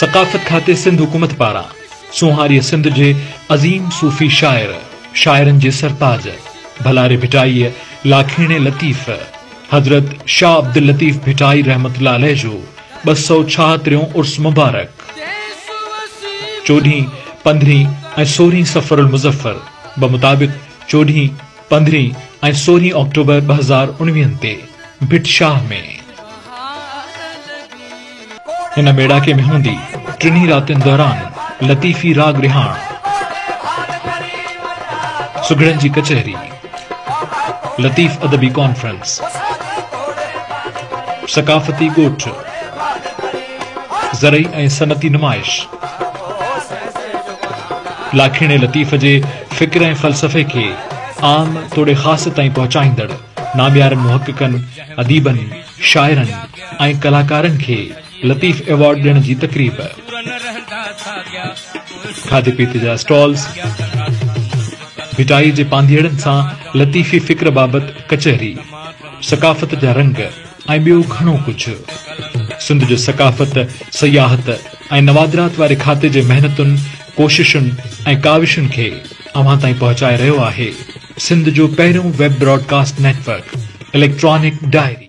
सकाफत खाते सिंध हुकूमत पारा सुहारी सिंध जे अजीम सूफी शायरन जे सरताज भलारे भिटाई लाखीणे लतीफ हजरत शाह अब्दुल लतीफ भिटाई रहमतुल्लाह अलैह जो 276 उर्स मुबारक 14, 15 ऐं 16 सफरुल मुज़फ़र बमुताबिक़ 14, 15 ऐं 16 अक्टूबर 2019 ते भिटशाह में हिन मेड़ाके में हूंदी टिनी रातियुनि दौरान लतीफ़ी राग रिहाण सुगड़नि जी कचहरी लतीफ़ अदबी कॉन्फ्रेंस सकाफती गोठ ज़रई ऐं सनती नुमाइश लाखीणे लतीफ़ जे फ़िक्र ऐं फ़लसफ़े खे आम तोड़े ख़ास ताईं पहुचाईंदड़ नाम्यारनि मुहक़क़नि अदीबनि शाइरनि ऐं कलाकारनि खे लतीफ़ अवार्ड ॾियण जी तक़रीब खाधे पीते जा स्टॉल्स भिटाई जे पांधीअड़नि सां लतीफ़ी फ़िक्र बाबति कचहरी सकाफ़त जा रंग ऐं ॿियो घणो कुझु सिंध जो सकाफ़त सियाहत ऐं नवादिरात वारे खाते जे महिनतुनि कोशिशुनि ऐं काविशुनि खे अव्हां ताईं पहुचाए रहियो आहे सिंध जो पहिरियों web broadcast network electronic diary.